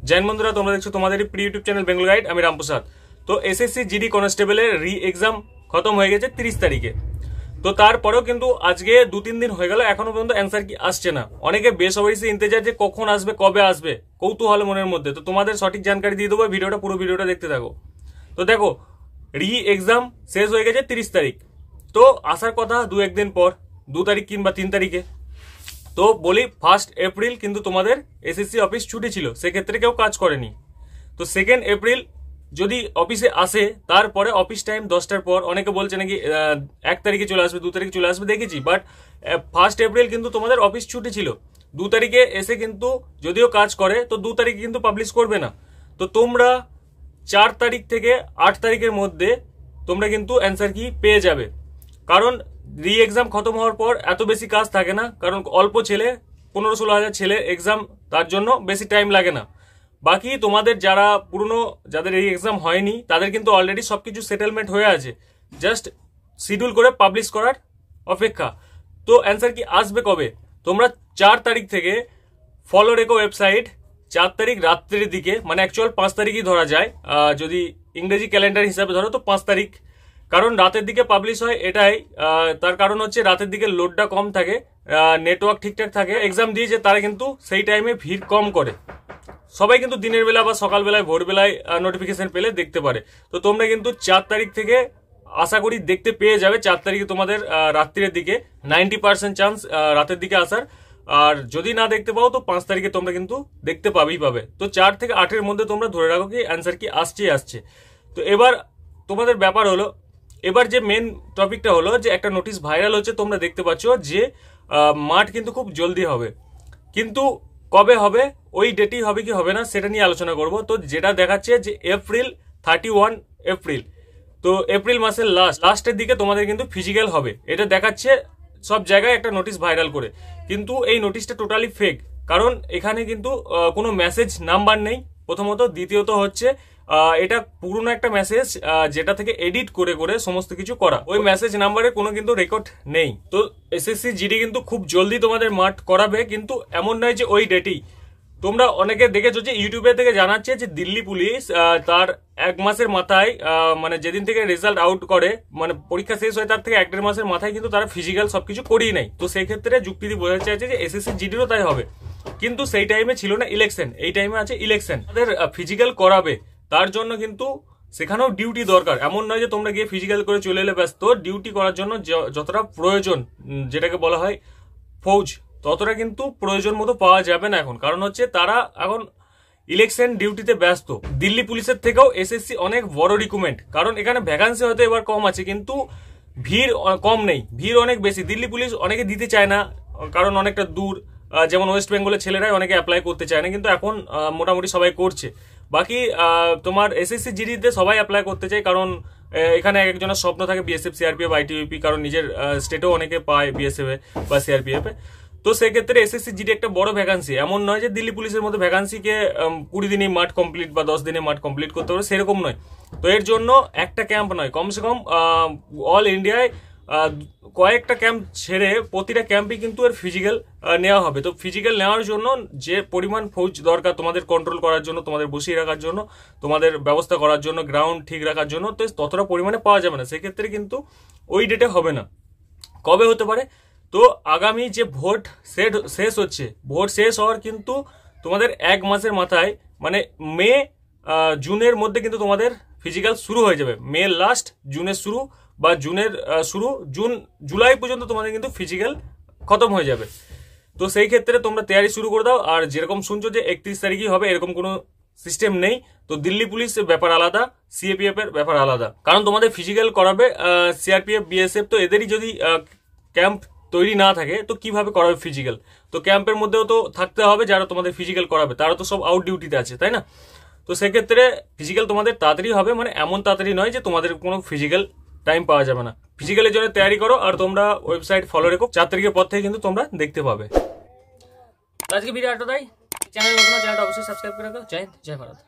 जैन बंधुरा तुम्हारा देखो तुम्हारे प्रिय यूट्यूब चैनल बेंगल गाइड आमी रामप्रसाद। तो एसएससी जीडी कन्स्टेबलेर रि एग्जाम खत्म हो गए 30 तारीखे। तो तारपरेও কিন্তু আজকে 2-3 দিন হয়ে গেল এখনো পর্যন্ত অ্যানসার কি আসছে না। অনেকে বেসরকারি ইন্তেজার যে কখন আসবে কবে আসবে কৌতূহল মনের মধ্যে। তো তোমাদের সঠিক জানকারি দিয়ে দেবো, ভিডিওটা পুরো ভিডিওটা দেখতে থাকো। তো দেখো রি এক্সাম শেষ হয়ে গেছে 30 তারিখ। তো আসার কথা 2-1 দিন পর 2 তারিখ কিংবা 3 তারিখে। তো বলি 1 এপ্রিল কিন্তু তোমাদের এসএসসি অফিস ছুটি ছিল, সেক্ষেত্রে কেউ কাজ করেনি। তো 2 এপ্রিল যদি অফিসে আসে তারপরে অফিস টাইম 10টার পর, অনেকে বলছে নাকি 1 তারিখে চলে আসবে 2 তারিখে চলে আসবে, দেখেছি। বাট 1 এপ্রিল কিন্তু তোমাদের অফিস ছুটি ছিল। 2 তারিখে এসে কিন্তু যদিও কাজ করে তো 2 তারিখে কিন্তু পাবলিশ করবে না। তো তোমরা 4 তারিখ থেকে 8 তারিখের মধ্যে তোমরা কিন্তু অ্যান্সার কি পেয়ে যাবে। কারণ রি এক্সাম খতম হওয়ার পর এত বেশি কাজ থাকে না, কারণ অল্প ছেলে 15-16 হাজার ছেলে এক্সাম, তার জন্য বেশি টাইম লাগে না। বাকি তোমাদের যারা পুরনো যাদের এই এক্সাম হয়নি তাদের কিন্তু অলরেডি সবকিছু সেটেলমেন্ট হয়ে আছে, জাস্ট শিডিউল করে পাবলিশ করার অপেক্ষা। তো অ্যান্সার কি আসবে কবে? তোমরা 4 তারিখ থেকে ফলো রেখো ওয়েবসাইট। 4 তারিখ রাত্রের দিকে, মানে অ্যাকচুয়াল 5 তারিখই ধরা যায়, যদি ইংরেজি ক্যালেন্ডার হিসাবে ধরো তো 5 তারিখ। কারণ রাতের দিকে পাবলিশ হয় এটাই, তার কারণ হচ্ছে রাতের দিকে লোডটা কম থাকে, নেটওয়ার্ক ঠিকঠাক থাকে। এক্সাম দিয়েছে তারা কিন্তু সেই টাইমে ভিড় কম করে, সবাই কিন্তু দিনের বেলা বা সকালবেলায় ভোরবেলায় নোটিফিকেশন পেলে দেখতে পারে। তো তোমরা কিন্তু 4 তারিখ থেকে আশা করি দেখতে পেয়ে যাবে। 4 তারিখে তোমাদের রাত্রির দিকে 90% চান্স রাতের দিকে আসার। আর যদি না দেখতে পাও তো 5 তারিখে তোমরা কিন্তু দেখতে পাবেই পাবে। তো 4 থেকে 8-এর মধ্যে তোমরা ধরে রাখো কি অ্যান্সার কি আসছে। তো এবার তোমাদের ব্যাপার হলো, এবার যে মেন টপিকটা হলো যে একটা নোটিশ ভাইরাল হচ্ছে, তোমরা দেখতে পাচ্ছ যে মাঠ কিন্তু খুব জলদি হবে। কিন্তু কবে হবে, ওই ডেটই হবে কি হবে না সেটা নিয়ে আলোচনা করব। তো যেটা দেখাচ্ছে যে এপ্রিল 31 এপ্রিল, তো এপ্রিল মাসের লাস্টের দিকে তোমাদের কিন্তু ফিজিক্যাল হবে, এটা দেখাচ্ছে সব জায়গায় একটা নোটিশ ভাইরাল করে। কিন্তু এই নোটিশটা টোটালি ফেক, কারণ এখানে কিন্তু কোনো মেসেজ নাম্বার নেই প্রথমত। দ্বিতীয়ত হচ্ছে এটা পুরনো একটা মেসেজ যেটা থেকে এডিট করে করে সমস্ত কিছু করা, ওই মেসেজ নাম্বারে কোনো কিন্তু রেকর্ড নেই। তো এসএসসি জিডি কিন্তু খুব জলদি তোমাদের মাঠ করাবে, কিন্তু এমন নয় যে ওই ডেটেই। তোমরা অনেকে দেখেছো যে ইউটিউবে থেকে জানাচ্ছে যে দিল্লি পুলিশ তার 1 মাসের মাথায়, মানে যেদিন থেকে রেজাল্ট আউট করে, মানে পরীক্ষা শেষ হয় তার থেকে 1-1.5 মাসের মাথায় কিন্তু তারা ফিজিক্যাল সবকিছু করিয়ে নেয়। তো সেই ক্ষেত্রে যুক্তি দিয়ে বোঝাতে চাইছে যে এসএসসি জিডিরও তাই হবে। কিন্তু সেই টাইমে ছিল না ইলেকশন, এই টাইমে আছে ইলেকশন, তাদের ফিজিক্যাল করাবে। তার জন্য কিন্তু সেখানেও ডিউটি দরকার, এমন নয় যে তোমরা গিয়ে ফিজিক্যাল করে চলে এলে ব্যস্ত। ডিউটি করার জন্য যতটা প্রয়োজন, যেটাকে বলা হয় ফৌজ, ততটা কিন্তু প্রয়োজন মতো পাওয়া যাবে না এখন। কারণ হচ্ছে তারা এখন ইলেকশন ডিউটিতে ব্যস্ত। দিল্লি পুলিশের থেকেও এসএসসি অনেক বড় রিক্রুটমেন্ট, কারণ এখানে ভ্যাকান্সি হয়তো এবার কম আছে কিন্তু ভিড় কম নেই, ভিড় অনেক বেশি। দিল্লি পুলিশ অনেকে দিতে চায় না, কারণ অনেকটা দূর। যেমন ওয়েস্ট বেঙ্গলের ছেলেরাই অনেকে অ্যাপ্লাই করতে চায় না, কিন্তু এখন মোটামুটি সবাই করছে। বাকি তোমার এসএসসি জিডিতে সবাই অ্যাপ্লাই করতে চায়, কারণ এখানে একজনের স্বপ্ন থাকে বিএসএফ, সিআরপিএফ, আইটিবিপি, কারণ নিজের স্টেটেও অনেকে পায় বিএসএফ বা সিআরপিএফ। তো সেক্ষেত্রে এসএসসি জিডি একটা বড় ভ্যাকান্সি, এমন নয় যে দিল্লি পুলিশের মধ্যে ভ্যাকান্সিকে 20 দিনে মাঠ কমপ্লিট বা 10 দিনে মাঠ কমপ্লিট করতে পারে, সেরকম নয়। তো এর জন্য একটা ক্যাম্প নয়, কমসে কম অল ইন্ডিয়ায় কয়েকটা ক্যাম্প ছেড়ে প্রতিটা ক্যাম্পে কিন্তু এর ফিজিক্যাল নেওয়া হবে। তো ফিজিক্যাল নেওয়ার জন্য যে পরিমাণ ফৌজ দরকার তোমাদের কন্ট্রোল করার জন্য, তোমাদের বসিয়ে রাখার জন্য, তোমাদের ব্যবস্থা করার জন্য, গ্রাউন্ড ঠিক রাখার জন্য, তো ততটা পরিমাণে পাওয়া যাবে না। সেক্ষেত্রে কিন্তু ওই ডেটে হবে না। কবে হতে পারে? তো আগামী যে ভোট শেষ হচ্ছে, ভোট শেষ হওয়ার কিন্তু তোমাদের 1 মাসের মাথায়, মানে মে জুনের মধ্যে কিন্তু তোমাদের ফিজিক্যাল শুরু হয়ে যাবে। মে লাস্ট, জুনের শুরু বা জুনের শুরু, জুলাই পর্যন্ত তোমাদের কিন্তু ফিজিক্যাল খতম হয়ে যাবে। তো সেই ক্ষেত্রে তোমরা তৈরি শুরু করে দাও। আর যেরকম শুনছো যে 31 তারিখই হবে, এরকম কোনো সিস্টেম নেই। তো দিল্লি পুলিশের ব্যাপার আলাদা, সিএপিএফ এর ব্যাপার আলাদা, কারণ তোমাদের ফিজিক্যাল করাবে সিআরপিএফ, বিএসএফ। তো এদেরই যদি ক্যাম্প তৈরি না থাকে তো কিভাবে করাবে ফিজিক্যাল? তো ক্যাম্পের মধ্যেও তো থাকতে হবে যারা তোমাদের ফিজিক্যাল করাবে, তারা তো সব আউট ডিউটিতে আছে, তাই না? তো সেক্ষেত্রে ফিজিক্যাল তোমাদের তাড়াতাড়ি হবে, মানে এমন তাড়াতাড়ি নয় যে তোমাদের কোনো ফিজিক্যাল টাইম পাওয়া যাবে না। ফিজিক্যালের জন্য তৈরি করো, আর তোমরা ওয়েবসাইট ফলো রেখো। 4 তারিখের পর থেকে কিন্তু তোমরা দেখতে পাবে। আজকে ভিডিও এতটাই। চ্যানেল নতুন, চ্যানেলটা অবশ্যই সাবস্ক্রাইব করে রাখো। জয় হিন্দ, জয় ভারত।